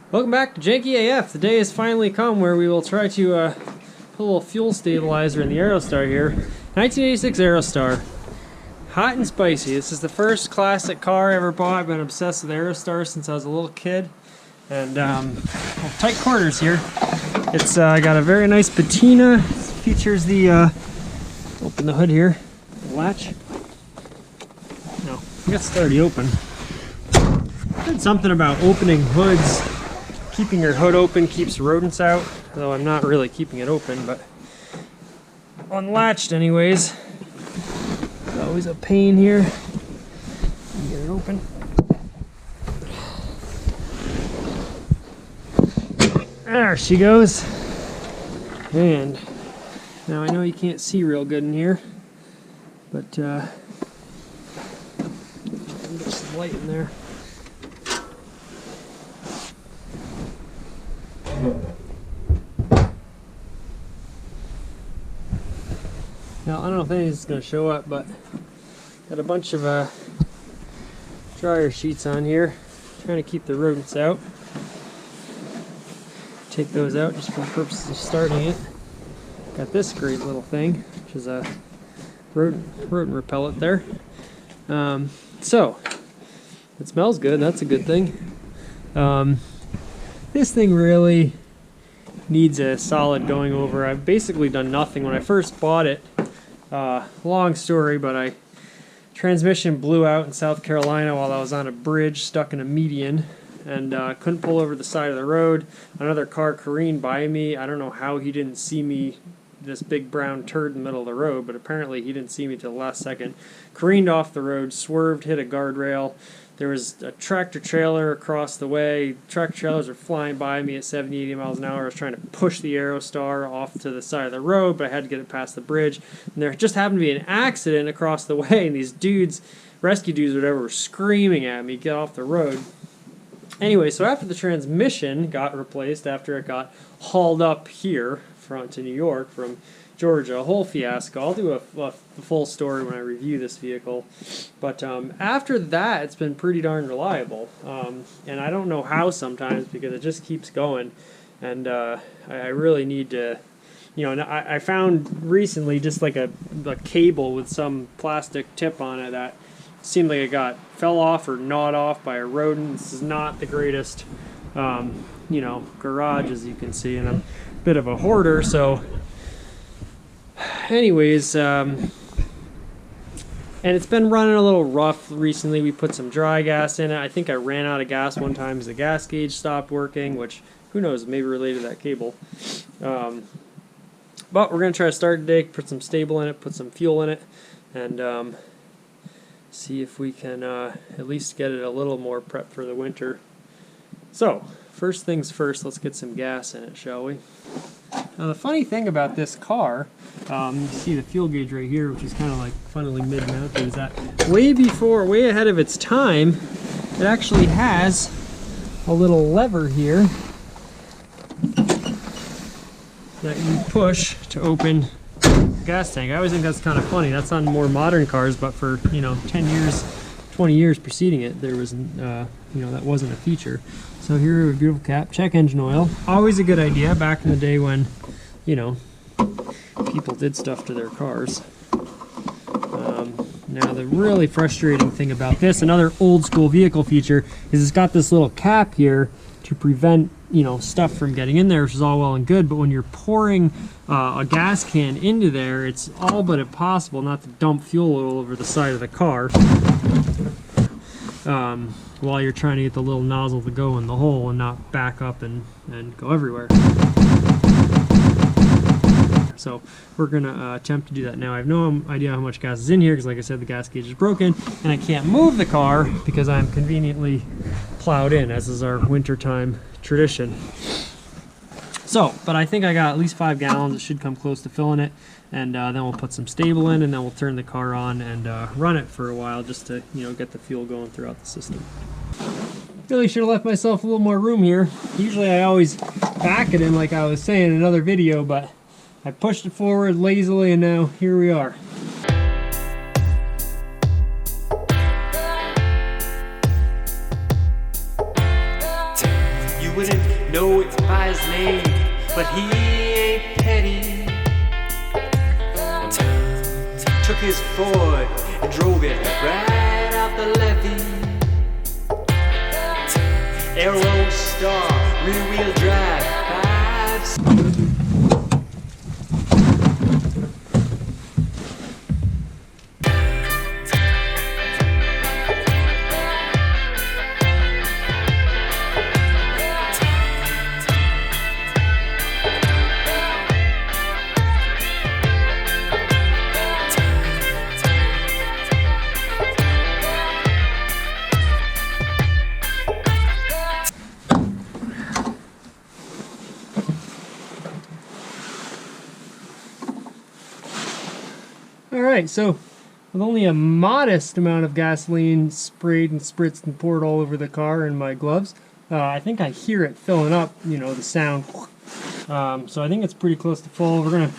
Welcome back to Janky AF. The day has finally come where we will try to put a little fuel stabilizer in the Aerostar here. 1986 Aerostar. Hot and spicy. This is the first classic car I ever bought. I've been obsessed with Aerostar since I was a little kid. And tight quarters here. It's got a very nice patina. It features the, open the hood here, the latch. No, I guess it's already open. I heard something about opening hoods. Keeping your hood open keeps rodents out, though I'm not really keeping it open, but unlatched anyways. It's always a pain here. Get it open. There she goes. And now I know you can't see real good in here, but get some light in there. Now, I don't know if anything's going to show up, but got a bunch of dryer sheets on here, trying to keep the rodents out. Take those out just for the purposes of starting it. Got this great little thing, which is a rodent repellent there. So, it smells good, that's a good thing. This thing really needs a solid going over. I've basically done nothing. When I first bought it, long story, but transmission blew out in South Carolina while I was on a bridge stuck in a median and couldn't pull over the side of the road. Another car careened by me. I don't know how he didn't see me, this big brown turd in the middle of the road, but apparently he didn't see me till the last second. Careened off the road, swerved, hit a guardrail. There was a tractor trailer across the way. Tractor trailers were flying by me at 70, 80 miles an hour. I was trying to push the Aerostar off to the side of the road, but I had to get it past the bridge. And there just happened to be an accident across the way, and these dudes, rescue dudes or whatever, were screaming at me, get off the road. Anyway, so after the transmission got replaced, after it got hauled up here to New York from Georgia, a whole fiasco. I'll do a full story when I review this vehicle. But after that, it's been pretty darn reliable. And I don't know how sometimes because it just keeps going. And I really need to, I found recently just like a cable with some plastic tip on it that seemed like it fell off or gnawed off by a rodent. This is not the greatest, garage, as you can see. And I'm a bit of a hoarder, so... Anyways, and it's been running a little rough recently. We put some dry gas in it. I think I ran out of gas one time because the gas gauge stopped working, which, who knows, maybe related to that cable. But we're going to try to start today, put some stable in it, put some fuel in it, and see if we can at least get it a little more prepped for the winter. So, first things first, let's get some gas in it, shall we? Now the funny thing about this car, you see the fuel gauge right here, which is kind of like funnily mid-mounted, is that way ahead of its time, it actually has a little lever here that you push to open the gas tank. I always think that's kind of funny. That's on more modern cars, but for 10 years, 20 years preceding it, there was that wasn't a feature. So here we have a beautiful cap. Check engine oil. Always a good idea back in the day when, people did stuff to their cars. Now the really frustrating thing about this, another old school vehicle feature, is it's got this little cap here to prevent, stuff from getting in there, which is all well and good, but when you're pouring a gas can into there, it's all but impossible not to dump fuel all over the side of the car. While you're trying to get the little nozzle to go in the hole and not back up and go everywhere. So we're going to attempt to do that now. I have no idea how much gas is in here because, like I said, the gas gauge is broken and I can't move the car because I'm conveniently plowed in, as is our wintertime tradition. So, but I think I got at least 5 gallons. It should come close to filling it. And then we'll put some stable in, and then we'll turn the car on and run it for a while just to, get the fuel going throughout the system. Really should have left myself a little more room here. Usually I always back it in like I was saying in another video, but I pushed it forward lazily and now here we are. You wouldn't paid, but he ain't petty. Took his Ford and drove it right out the levee. Aerostar, rear-wheel drive, 5. Alright, so with only a modest amount of gasoline sprayed and spritzed and poured all over the car and my gloves, I think I hear it filling up, you know, the sound. So I think it's pretty close to full. We're going to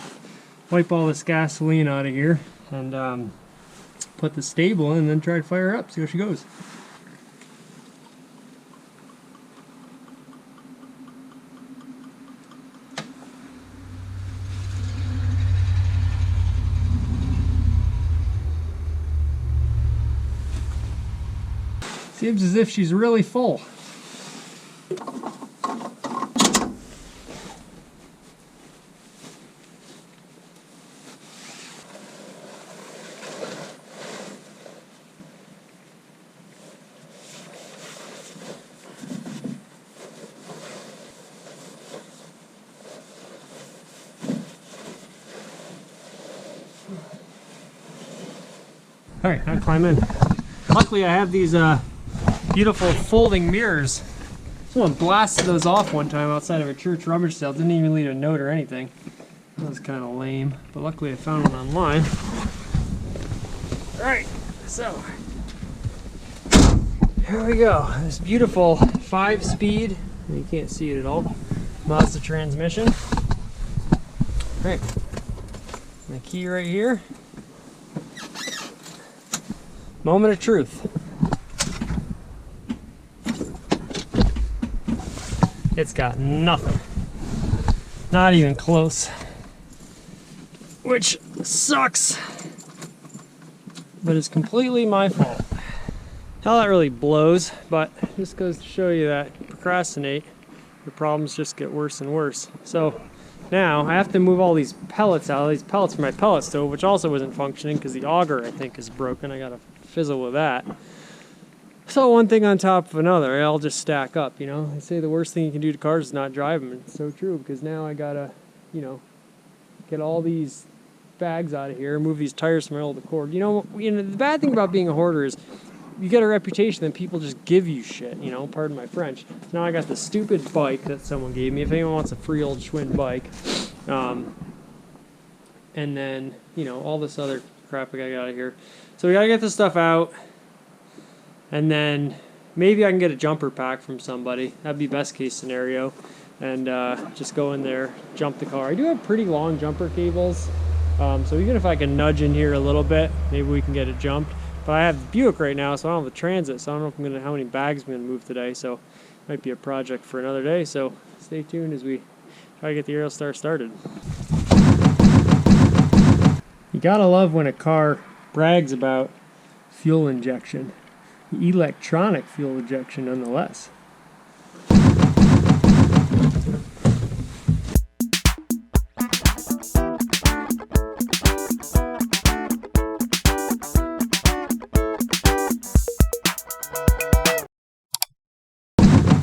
wipe all this gasoline out of here and put the stable in and then try to fire her up, see how she goes. Seems as if she's really full. All right, I'll climb in. Luckily I have these beautiful folding mirrors. Someone blasted those off one time outside of a church rummage sale. Didn't even leave a note or anything. That was kind of lame, but luckily I found one online. Alright, so here we go. This beautiful 5-speed, you can't see it at all, Mazda transmission. Alright, the key right here. Moment of truth. It's got nothing. Not even close. Which sucks. But it's completely my fault. Hell, that really blows, but just goes to show you that you procrastinate, your problems just get worse and worse. So now I have to move all these pellets out, these pellets from my pellet stove, which also isn't functioning because the auger I think is broken. I gotta fizzle with that. So one thing on top of another, they all just stack up, you know. They say the worst thing you can do to cars is not drive them. It's so true, because now I gotta, you know, get all these bags out of here, move these tires from my old Accord. You know, the bad thing about being a hoarder is you get a reputation that people just give you shit, you know, pardon my French. Now I got the stupid bike that someone gave me, if anyone wants a free old Schwinn bike. And then, you know, all this other crap I got out of here. So we gotta get this stuff out. And then maybe I can get a jumper pack from somebody. That'd be best case scenario. And just go in there, jump the car. I do have pretty long jumper cables. So even if I can nudge in here a little bit, maybe we can get it jumped. But I have the Buick right now, so I don't have the Transit. So I don't know if I'm gonna how many bags I'm gonna move today. So it might be a project for another day. So stay tuned as we try to get the Aerostar started. You gotta love when a car brags about fuel injection. Electronic fuel injection nonetheless.